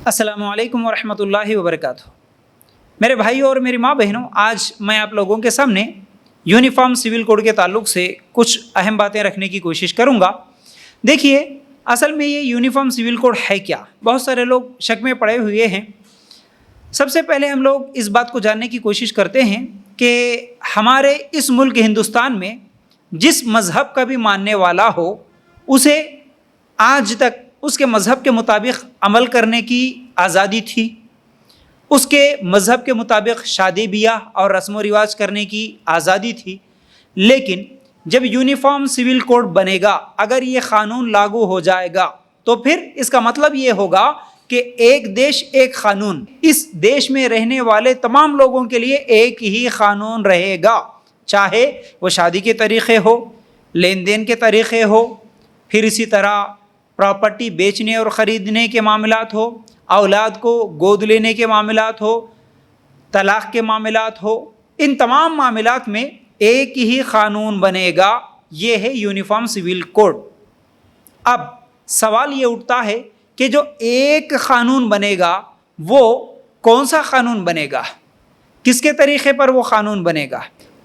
السلام علیکم ورحمۃ اللہ وبرکاتہ۔ میرے بھائی اور میری ماں بہنوں، آج میں آپ لوگوں کے سامنے یونیفارم سول کوڈ کے تعلق سے کچھ اہم باتیں رکھنے کی کوشش کروں گا۔ دیکھیے، اصل میں یہ یونیفارم سول کوڈ ہے کیا؟ بہت سارے لوگ شک میں پڑے ہوئے ہیں۔ سب سے پہلے ہم لوگ اس بات کو جاننے کی کوشش کرتے ہیں کہ ہمارے اس ملک ہندوستان میں جس مذہب کا بھی ماننے والا ہو، اسے آج تک اس کے مذہب کے مطابق عمل کرنے کی آزادی تھی، اس کے مذہب کے مطابق شادی بیاہ اور رسم و رواج کرنے کی آزادی تھی۔ لیکن جب یونیفارم سول کوڈ بنے گا، اگر یہ قانون لاگو ہو جائے گا، تو پھر اس کا مطلب یہ ہوگا کہ ایک دیش ایک قانون، اس دیش میں رہنے والے تمام لوگوں کے لیے ایک ہی قانون رہے گا، چاہے وہ شادی کے طریقے ہو، لین دین کے طریقے ہو، پھر اسی طرح پراپرٹی بیچنے اور خریدنے کے معاملات ہو، اولاد کو گود لینے کے معاملات ہو، طلاق کے معاملات ہو، ان تمام معاملات میں ایک ہی قانون بنے گا۔ یہ ہے یونیفارم سول کوڈ۔ اب سوال یہ اٹھتا ہے کہ جو ایک قانون بنے گا وہ کون سا قانون بنے گا؟ کس کے طریقے پر وہ قانون بنے گا؟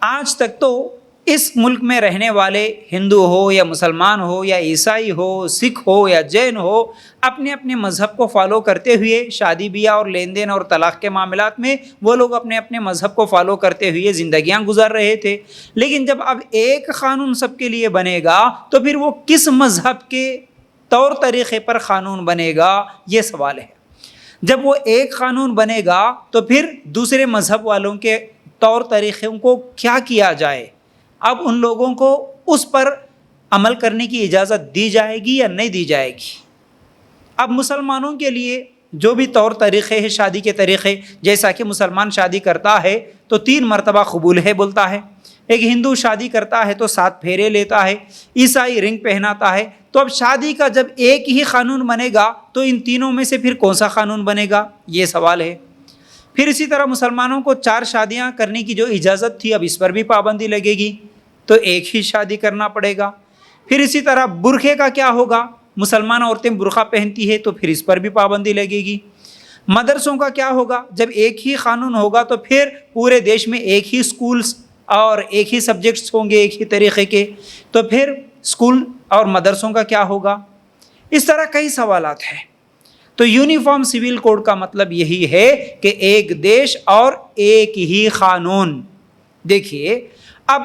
آج تک تو اس ملک میں رہنے والے ہندو ہو یا مسلمان ہو یا عیسائی ہو، سکھ ہو یا جین ہو، اپنے اپنے مذہب کو فالو کرتے ہوئے شادی بیاہ اور لین دین اور طلاق کے معاملات میں وہ لوگ اپنے اپنے مذہب کو فالو کرتے ہوئے زندگیاں گزار رہے تھے۔ لیکن جب اب ایک قانون سب کے لیے بنے گا تو پھر وہ کس مذہب کے طور طریقے پر قانون بنے گا، یہ سوال ہے۔ جب وہ ایک قانون بنے گا تو پھر دوسرے مذہب والوں کے طور طریقوں کو کیا کیا جائے؟ اب ان لوگوں کو اس پر عمل کرنے کی اجازت دی جائے گی یا نہیں دی جائے گی؟ اب مسلمانوں کے لیے جو بھی طور طریقے ہیں شادی کے طریقے، جیسا کہ مسلمان شادی کرتا ہے تو 3 مرتبہ قبول ہے بولتا ہے، ایک ہندو شادی کرتا ہے تو 7 پھیرے لیتا ہے، عیسائی رنگ پہناتا ہے۔ تو اب شادی کا جب ایک ہی قانون بنے گا تو ان تینوں میں سے پھر کون سا قانون بنے گا، یہ سوال ہے۔ پھر اسی طرح مسلمانوں کو 4 شادیاں کرنے کی جو اجازت تھی، اب اس پر بھی پابندی لگے گی، تو ایک ہی شادی کرنا پڑے گا۔ پھر اسی طرح برقعے کا کیا ہوگا؟ مسلمان عورتیں برقع پہنتی ہے تو پھر اس پر بھی پابندی لگے گی۔ مدرسوں کا کیا ہوگا؟ جب ایک ہی قانون ہوگا تو پھر پورے دیش میں ایک ہی سکولز اور ایک ہی سبجیکٹس ہوں گے ایک ہی طریقے کے، تو پھر سکول اور مدرسوں کا کیا ہوگا؟ اس طرح کئی سوالات ہیں۔ تو یونیفارم سول کوڈ کا مطلب یہی ہے کہ ایک دیش اور ایک ہی قانون۔ دیکھیے، اب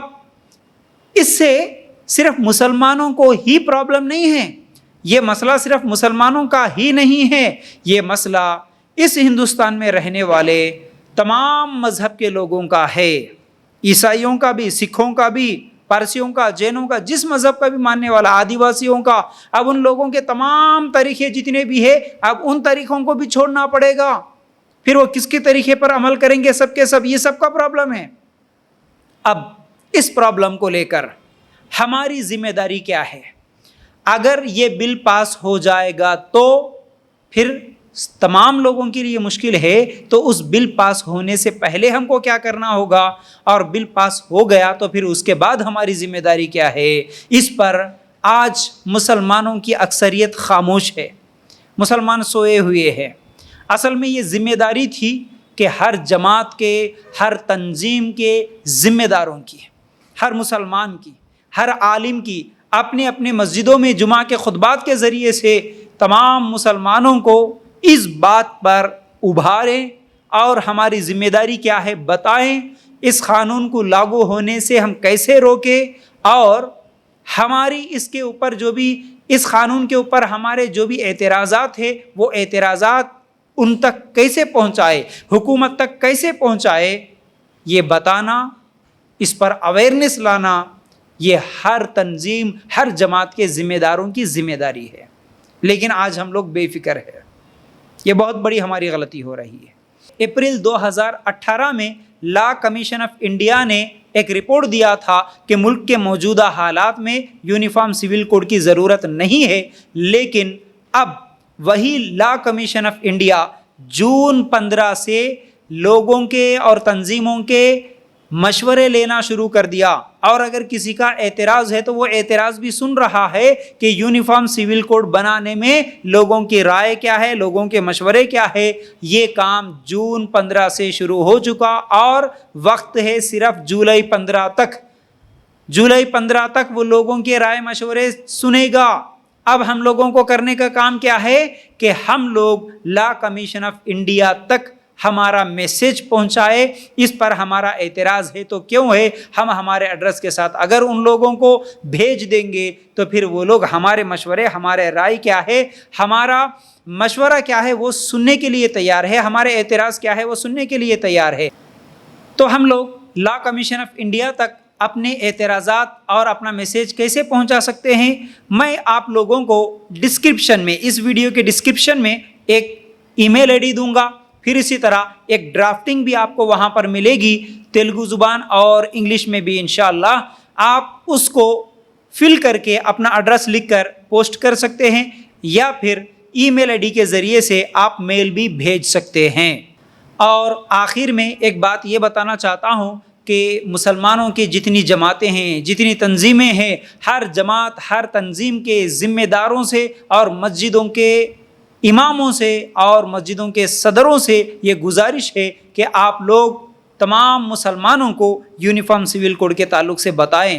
اس سے صرف مسلمانوں کو ہی پرابلم نہیں ہے، یہ مسئلہ صرف مسلمانوں کا ہی نہیں ہے، یہ مسئلہ اس ہندوستان میں رہنے والے تمام مذہب کے لوگوں کا ہے، عیسائیوں کا بھی، سکھوں کا بھی، پارسیوں کا، جینوں کا، جس مذہب کا بھی ماننے والا، آدیواسیوں کا۔ اب ان لوگوں کے تمام طریقے جتنے بھی ہیں، اب ان طریقوں کو بھی چھوڑنا پڑے گا۔ پھر وہ کس کے طریقے پر عمل کریں گے؟ سب کے سب، یہ سب کا پرابلم ہے۔ اب اس پرابلم کو لے کر ہماری ذمہ داری کیا ہے؟ اگر یہ بل پاس ہو جائے گا تو پھر تمام لوگوں کے لیے مشکل ہے، تو اس بل پاس ہونے سے پہلے ہم کو کیا کرنا ہوگا، اور بل پاس ہو گیا تو پھر اس کے بعد ہماری ذمہ داری کیا ہے؟ اس پر آج مسلمانوں کی اکثریت خاموش ہے، مسلمان سوئے ہوئے ہیں۔ اصل میں یہ ذمہ داری تھی کہ ہر جماعت کے، ہر تنظیم کے ذمہ داروں کی، ہر مسلمان کی، ہر عالم کی، اپنے اپنے مسجدوں میں جمعہ کے خطبات کے ذریعے سے تمام مسلمانوں کو اس بات پر ابھاریں اور ہماری ذمہ داری کیا ہے بتائیں، اس قانون کو لاگو ہونے سے ہم کیسے روکیں، اور ہماری اس کے اوپر جو بھی، اس قانون کے اوپر ہمارے جو بھی اعتراضات ہیں، وہ اعتراضات ان تک کیسے پہنچائے، حکومت تک کیسے پہنچائے، یہ بتانا، اس پر اویئرنیس لانا، یہ ہر تنظیم، ہر جماعت کے ذمہ داروں کی ذمہ داری ہے۔ لیکن آج ہم لوگ بے فکر ہیں، یہ بہت بڑی ہماری غلطی ہو رہی ہے۔ اپریل 2018 میں لا کمیشن آف انڈیا نے ایک رپورٹ دیا تھا کہ ملک کے موجودہ حالات میں یونیفارم سول کوڈ کی ضرورت نہیں ہے، لیکن اب وہی لا کمیشن آف انڈیا جون 15 سے لوگوں کے اور تنظیموں کے مشورے لینا شروع کر دیا، اور اگر کسی کا اعتراض ہے تو وہ اعتراض بھی سن رہا ہے کہ یونیفارم سول کوڈ بنانے میں لوگوں کی رائے کیا ہے، لوگوں کے مشورے کیا ہے۔ یہ کام جون 15 سے شروع ہو چکا اور وقت ہے صرف جولائی 15 تک۔ جولائی 15 تک وہ لوگوں کے رائے مشورے سنے گا۔ اب ہم لوگوں کو کرنے کا کام کیا ہے کہ ہم لوگ لا کمیشن آف انڈیا تک ہمارا میسج پہنچائے۔ اس پر ہمارا اعتراض ہے تو کیوں ہے، ہم ہمارے ایڈریس کے ساتھ اگر ان لوگوں کو بھیج دیں گے تو پھر وہ لوگ ہمارے مشورے، ہمارے رائے کیا ہے، ہمارا مشورہ کیا ہے وہ سننے کے لیے تیار ہے، ہمارے اعتراض کیا ہے وہ سننے کے لیے تیار ہے۔ تو ہم لوگ لا کمیشن آف انڈیا تک اپنے اعتراضات اور اپنا میسیج کیسے پہنچا سکتے ہیں، میں آپ لوگوں کو ڈسکرپشن میں، اس ویڈیو کے ڈسکرپشن میں ایک ای میل آئی ڈی دوں گا، پھر اسی طرح ایک ڈرافٹنگ بھی آپ کو وہاں پر ملے گی تیلگو زبان اور انگلش میں بھی انشاءاللہ۔ آپ اس کو فل کر کے اپنا ایڈریس لکھ کر پوسٹ کر سکتے ہیں، یا پھر ای میل آئی ڈی کے ذریعے سے آپ میل بھی بھیج سکتے ہیں۔ اور آخر میں ایک بات یہ بتانا چاہتا ہوں کہ مسلمانوں کی جتنی جماعتیں ہیں، جتنی تنظیمیں ہیں، ہر جماعت، ہر تنظیم کے ذمہ داروں سے اور مسجدوں کے اماموں سے اور مسجدوں کے صدروں سے یہ گزارش ہے کہ آپ لوگ تمام مسلمانوں کو یونیفارم سول کوڈ کے تعلق سے بتائیں۔